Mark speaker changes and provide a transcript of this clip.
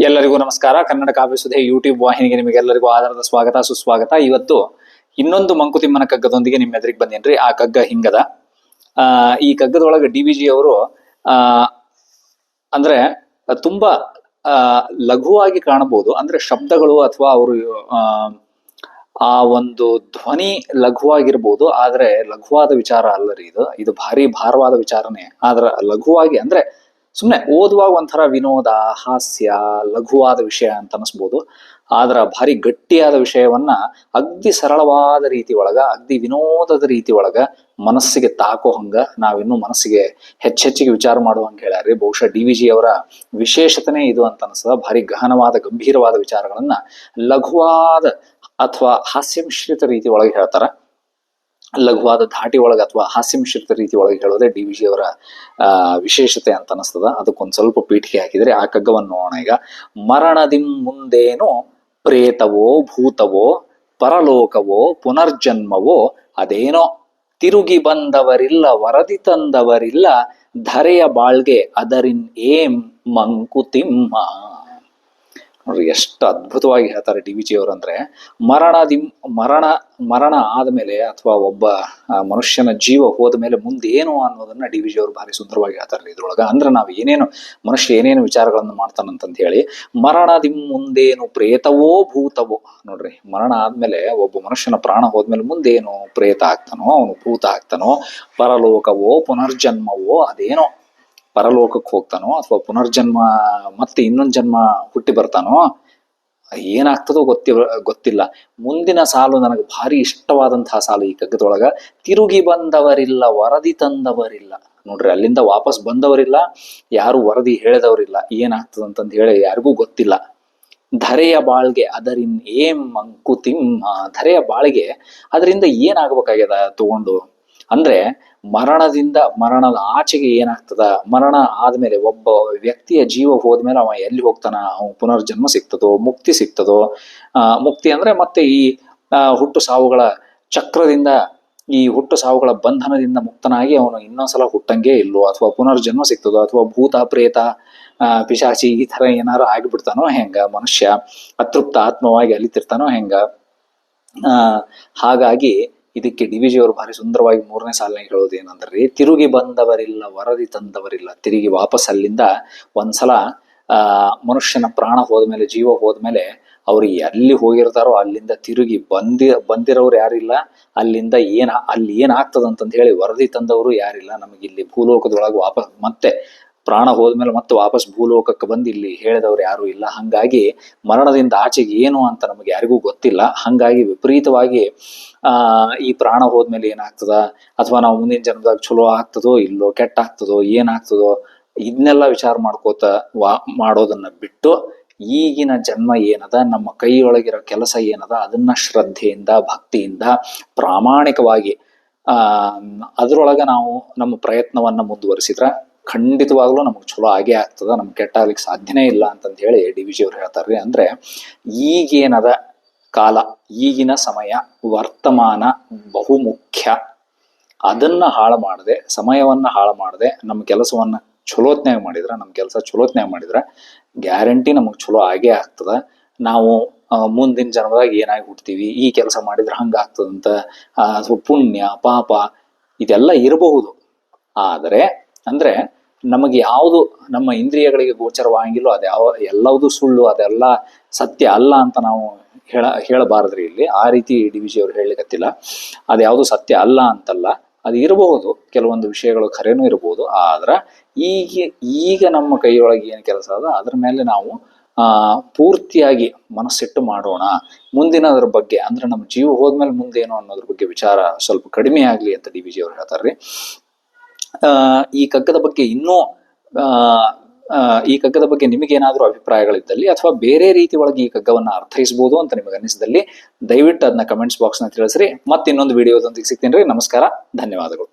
Speaker 1: ಎಲ್ಲರಿಗೂ ನಮಸ್ಕಾರ. ಕನ್ನಡ ಕಾವ್ಯ ಸುಧೆ ಯೂಟ್ಯೂಬ್ ವಾಹಿನಿಗೆ ನಿಮಗೆಲ್ಲರಿಗೂ ಆಧಾರದ ಸ್ವಾಗತ ಸುಸ್ವಾಗತ. ಇವತ್ತು ಇನ್ನೊಂದು ಮಂಕುತಿಮ್ಮನ ಕಗ್ಗದೊಂದಿಗೆ ನಿಮ್ಮ ಎದುರಿಗೆ ಬಂದೇನ್ರಿ. ಆ ಕಗ್ಗ ಹಿಂಗದ. ಈ ಕಗ್ಗದೊಳಗೆ DVG ಅವರು ಅಂದ್ರೆ ತುಂಬಾ ಲಘುವಾಗಿ ಕಾಣಬಹುದು. ಅಂದ್ರೆ ಶಬ್ದಗಳು ಅಥವಾ ಅವರು ಆ ಒಂದು ಧ್ವನಿ ಲಘುವಾಗಿರ್ಬೋದು, ಆದ್ರೆ ಲಘುವಾದ ವಿಚಾರ ಅಲ್ಲರಿ ಇದು ಭಾರಿ ಭಾರವಾದ ವಿಚಾರನೆ. ಆದ್ರ ಲಘುವಾಗಿ ಅಂದ್ರೆ ಸುಮ್ನೆ ಓದುವಾಗ ಒಂಥರ ವಿನೋದ, ಹಾಸ್ಯ, ಲಘುವಾದ ವಿಷಯ ಅಂತ ಅನಿಸ್ಬೋದು. ಆದ್ರ ಭಾರಿ ಗಟ್ಟಿಯಾದ ವಿಷಯವನ್ನ ಅಗ್ದಿ ಸರಳವಾದ ರೀತಿ ಒಳಗ, ಅಗ್ದಿ ವಿನೋದದ ರೀತಿ ಒಳಗ ಮನಸ್ಸಿಗೆ ತಾಕೋ ಹಂಗ ನಾವಿನ್ನೂ ಮನಸ್ಸಿಗೆ ಹೆಚ್ಚೆಚ್ಚಿಗೆ ವಿಚಾರ ಮಾಡುವಂಗ ಹೇಳ್ಯಾರ್ರಿ. ಬಹುಶಃ DVG ಅವರ ವಿಶೇಷತೆನೇ ಇದು ಅಂತ ಅನಿಸ್ತದ. ಭಾರಿ ಗಹನವಾದ ಗಂಭೀರವಾದ ವಿಚಾರಗಳನ್ನ ಲಘುವಾದ ಅಥವಾ ಹಾಸ್ಯ ಮಿಶ್ರಿತ ರೀತಿ ಒಳಗೆ ಹೇಳ್ತಾರ. ಲಘುವಾದ ಧಾಟಿ ಒಳಗೆ ಅಥವಾ ಹಾಸ್ಯ ಮಿಶ್ರಿತ ರೀತಿ ಒಳಗೆ ಹೇಳೋದೇ DVG ಅವರ ವಿಶೇಷತೆ ಅಂತ ಅನಿಸ್ತದ. ಅದಕ್ಕೊಂದ್ ಸ್ವಲ್ಪ ಪೀಠಿಗೆ ಹಾಕಿದ್ರೆ ಆ ಕಗ್ಗವನ್ನು ನೋಡೋಣ ಈಗ. ಮರಣದಿಂ ಮುಂದೇನು ಪ್ರೇತವೋ ಭೂತವೋ ಪರಲೋಕವೋ ಪುನರ್ಜನ್ಮವೋ ಅದೇನೋ ತಿರುಗಿ ಬಂದವರಿಲ್ಲ ವರದಿ ತಂದವರಿಲ್ಲ ಧರೆಯ ಬಾಳ್ಗೆ ಅದರಿನ್ ಏಂ ಮಂಕುತಿಮ್ಮ. ನೋಡ್ರಿ ಎಷ್ಟು ಅದ್ಭುತವಾಗಿ ಹೇಳ್ತಾರೆ DVG ಅವರು. ಅಂದ್ರೆ ಮರಣ ಆದ್ಮೇಲೆ ಅಥವಾ ಒಬ್ಬ ಮನುಷ್ಯನ ಜೀವ ಹೋದ ಮೇಲೆ ಮುಂದೆ ಏನು ಅನ್ನೋದನ್ನ DVG ಅವರು ಭಾರಿ ಸುಂದರವಾಗಿ ಹೇಳ್ತಾರೆ ಇದ್ರೊಳಗ. ಅಂದ್ರೆ ನಾವು ಮನುಷ್ಯ ಏನೇನು ವಿಚಾರಗಳನ್ನು ಮಾಡ್ತಾನಂತಂತ ಹೇಳಿ. ಮರಣದಿಂ ಮುಂದೇನು ಪ್ರೇತವೋ ಭೂತವೋ. ನೋಡ್ರಿ, ಮರಣ ಆದ್ಮೇಲೆ ಒಬ್ಬ ಮನುಷ್ಯನ ಪ್ರಾಣ ಹೋದ್ಮೇಲೆ ಮುಂದೇನು ಪ್ರೇತ ಆಗ್ತಾನೋ, ಅವನು ಭೂತ ಆಗ್ತಾನೋ, ಪರಲೋಕವೋ ಪುನರ್ಜನ್ಮವೋ ಅದೇನೋ ಪರಲೋಕಕ್ಕೆ ಹೋಗ್ತಾನೋ ಅಥವಾ ಪುನರ್ಜನ್ಮ ಮತ್ತೆ ಇನ್ನೊಂದು ಜನ್ಮ ಹುಟ್ಟಿ ಬರ್ತಾನೋ, ಏನಾಗ್ತದೋ ಗೊತ್ತಿಲ್ಲ. ಮುಂದಿನ ಸಾಲು ನನಗೆ ಭಾರಿ ಇಷ್ಟವಾದಂತಹ ಸಾಲು ಈ ಕಗ್ಗದೊಳಗ. ತಿರುಗಿ ಬಂದವರಿಲ್ಲ ವರದಿ ತಂದವರಿಲ್ಲ. ನೋಡ್ರಿ, ಅಲ್ಲಿಂದ ವಾಪಸ್ ಬಂದವರಿಲ್ಲ, ಯಾರು ವರದಿ ಹೇಳಿದವರಿಲ್ಲ, ಏನಾಗ್ತದಂತಂದು ಹೇಳಿ ಯಾರಿಗೂ ಗೊತ್ತಿಲ್ಲ. ಧರೆಯ ಬಾಳ್ಗೆ ಅದರಿನ್ ಏಂ ಮಂಕುತಿಮ್ಮ. ಧರೆಯ ಬಾಳ್ಗೆ ಅದರಿಂದ ಏನಾಗ್ಬೇಕಾಗ್ಯದ ತಗೊಂಡು ಅಂದ್ರೆ ಮರಣದ ಆಚೆಗೆ ಏನಾಗ್ತದ, ಮರಣ ಆದ್ಮೇಲೆ ಒಬ್ಬ ವ್ಯಕ್ತಿಯ ಜೀವ ಹೋದ್ಮೇಲೆ ಅವ ಎಲ್ಲಿ ಹೋಗ್ತಾನ, ಅವ ಪುನರ್ಜನ್ಮ ಸಿಗ್ತದೋ, ಮುಕ್ತಿ ಸಿಗ್ತದೋ. ಮುಕ್ತಿ ಅಂದ್ರೆ ಮತ್ತೆ ಈ ಹುಟ್ಟು ಸಾವುಗಳ ಚಕ್ರದಿಂದ, ಈ ಹುಟ್ಟು ಸಾವುಗಳ ಬಂಧನದಿಂದ ಮುಕ್ತನಾಗಿ ಅವನು ಇನ್ನೊಂದ್ಸಲ ಹುಟ್ಟಂಗೆ ಇಲ್ಲೋ, ಅಥವಾ ಪುನರ್ಜನ್ಮ ಸಿಗ್ತದೋ, ಅಥವಾ ಭೂತ ಪ್ರೇತ ಪಿಶಾಚಿ ಈ ತರ ಏನಾರು ಆಗಿಬಿಡ್ತಾನೋ ಹೆಂಗ, ಮನುಷ್ಯ ಅತೃಪ್ತ ಆತ್ಮವಾಗಿ ಅಲಿತಿರ್ತಾನೋ ಹೆಂಗ. ಹಾಗಾಗಿ ಇದಕ್ಕೆ DVG ಅವರು ಭಾರಿ ಸುಂದರವಾಗಿ 3ನೇ ಸಾಲಿನಾಗ ಹೇಳೋದು ಏನಂದ್ರಿ, ತಿರುಗಿ ಬಂದವರಿಲ್ಲ ವರದಿ ತಂದವರಿಲ್ಲ. ತಿರುಗಿ ವಾಪಸ್ ಅಲ್ಲಿಂದ ಒಂದ್ಸಲ ಮನುಷ್ಯನ ಪ್ರಾಣ ಹೋದ್ಮೇಲೆ, ಜೀವ ಹೋದ್ಮೇಲೆ ಅವ್ರು ಎಲ್ಲಿ ಹೋಗಿರ್ತಾರೋ ಅಲ್ಲಿಂದ ತಿರುಗಿ ಬಂದಿರೋರು ಯಾರಿಲ್ಲ. ಅಲ್ಲಿಂದ ಅಲ್ಲಿ ಏನಾಗ್ತದಂತಂತ ಹೇಳಿ ವರದಿ ತಂದವರು ಯಾರಿಲ್ಲ. ನಮಗಿಲ್ಲಿ ಭೂಲೋಕದೊಳಗೆ ವಾಪಸ್ ಮತ್ತೆ ಪ್ರಾಣ ಹೋದ್ಮೇಲೆ ಮತ್ತೆ ವಾಪಸ್ ಭೂಲೋಕಕ್ಕೆ ಬಂದು ಇಲ್ಲಿ ಹೇಳಿದವ್ರು ಯಾರು ಇಲ್ಲ. ಹಂಗಾಗಿ ಮರಣದಿಂದ ಆಚೆಗೆ ಏನು ಅಂತ ನಮಗೆ ಯಾರಿಗೂ ಗೊತ್ತಿಲ್ಲ. ಹಂಗಾಗಿ ವಿಪರೀತವಾಗಿ ಈ ಪ್ರಾಣ ಹೋದ್ಮೇಲೆ ಏನಾಗ್ತದ, ಅಥವಾ ನಾವು ಮುಂದಿನ ಜನ್ಮದಾಗ ಚಲೋ ಆಗ್ತದೋ ಇಲ್ಲೋ, ಕೆಟ್ಟ ಆಗ್ತದೋ ಏನಾಗ್ತದೋ, ಇದನ್ನೆಲ್ಲ ವಿಚಾರ ಮಾಡೋದನ್ನ ಬಿಟ್ಟು ಈಗಿನ ಜನ್ಮ ಏನದ, ನಮ್ಮ ಕೈಯೊಳಗಿರೋ ಕೆಲಸ ಏನದ, ಅದನ್ನ ಶ್ರದ್ಧೆಯಿಂದ ಭಕ್ತಿಯಿಂದ ಪ್ರಾಮಾಣಿಕವಾಗಿ ಅದ್ರೊಳಗ ನಾವು ನಮ್ಮ ಪ್ರಯತ್ನವನ್ನ ಮುಂದುವರಿಸಿದ್ರ ಖಂಡಿತವಾಗ್ಲೂ ನಮಗ್ ಚಲೋ ಆಗೇ ಆಗ್ತದ. ನಮ್ಗೆ ಕೆಟ್ಟಾಗ್ಲಿಕ್ಕೆ ಸಾಧ್ಯನೇ ಇಲ್ಲ ಅಂತಂತ ಹೇಳಿ DVG ಅವ್ರು ಹೇಳ್ತಾರ್ರಿ. ಅಂದ್ರೆ ಈಗೇನದ ಕಾಲ, ಈಗಿನ ಸಮಯ, ವರ್ತಮಾನ ಬಹುಮುಖ್ಯ. ಅದನ್ನ ಹಾಳು ಮಾಡದೆ, ಸಮಯವನ್ನ ಹಾಳು ಮಾಡದೆ ನಮ್ಮ ಕೆಲಸವನ್ನ ಚಲೋತ್ನ್ಯಾಗ ಮಾಡಿದ್ರೆ ಗ್ಯಾರಂಟಿ ನಮಗ್ ಚಲೋ ಆಗೇ ಆಗ್ತದ. ನಾವು ಮುಂದಿನ ಜನ್ಮದಾಗ ಏನಾಗಿ ಹುಡ್ತೀವಿ, ಈ ಕೆಲಸ ಮಾಡಿದ್ರೆ ಹಂಗ ಆಗ್ತದಂತ, ಅಥವಾ ಪುಣ್ಯ ಪಾಪ ಇದೆಲ್ಲ ಇರಬಹುದು. ಆದರೆ ಅಂದ್ರೆ ನಮಗೆ ಯಾವುದು ನಮ್ಮ ಇಂದ್ರಿಯಗಳಿಗೆ ಗೋಚರವಾಗಿಲ್ಲೋ ಎಲ್ಲವೂ ಸುಳ್ಳು, ಅದೆಲ್ಲ ಸತ್ಯ ಅಲ್ಲ ಅಂತ ನಾವು ಹೇಳಬಾರದ್ರಿ ಇಲ್ಲಿ. ಆ ರೀತಿ DVG ಅವ್ರು ಹೇಳಲಿಕ್ಕತ್ತಿಲ್ಲ. ಅದ್ಯಾವುದು ಸತ್ಯ ಅಲ್ಲ ಅಂತಲ್ಲ, ಅದು ಇರಬಹುದು, ಕೆಲವೊಂದು ವಿಷಯಗಳು ಖರೇನೂ ಇರಬಹುದು. ಆದ್ರ ಈಗ ನಮ್ಮ ಕೈಯೊಳಗೆ ಏನು ಕೆಲಸ ಅದ ಅದ್ರ ಮೇಲೆ ನಾವು ಪೂರ್ತಿಯಾಗಿ ಮನಸ್ಸಿಟ್ಟು ಮಾಡೋಣ. ಮುಂದಿನದ್ರ ಬಗ್ಗೆ ಅಂದ್ರೆ ನಮ್ಮ ಜೀವ ಹೋದ್ಮೇಲೆ ಮುಂದೇನು ಅನ್ನೋದ್ರ ಬಗ್ಗೆ ವಿಚಾರ ಸ್ವಲ್ಪ ಕಡಿಮೆ ಆಗ್ಲಿ ಅಂತ DVG ಅವ್ರು ಹೇಳ್ತಾರ್ರಿ. ಈ ಕಗ್ಗದ ಬಗ್ಗೆ ಈ ಕಗ್ಗದ ಬಗ್ಗೆ ನಿಮಗೇನಾದ್ರೂ ಅಭಿಪ್ರಾಯಗಳಿದ್ದಲ್ಲಿ ಅಥವಾ ಬೇರೆ ರೀತಿ ಒಳಗೆ ಈ ಕಗ್ಗವನ್ನ ಅರ್ಥೈಸಬಹುದು ಅಂತ ನಿಮಗೆ ಅನಿಸಿದಲ್ಲಿ ದಯವಿಟ್ಟು ಅದನ್ನ ಕಮೆಂಟ್ಸ್ ಬಾಕ್ಸ್ ನ ತಿಳಿಸ್ರಿ. ಮತ್ತೆ ಇನ್ನೊಂದು ವಿಡಿಯೋದೊಂದಿಗೆ ಸಿಗ್ತೀನಿ. ನಮಸ್ಕಾರ, ಧನ್ಯವಾದಗಳು.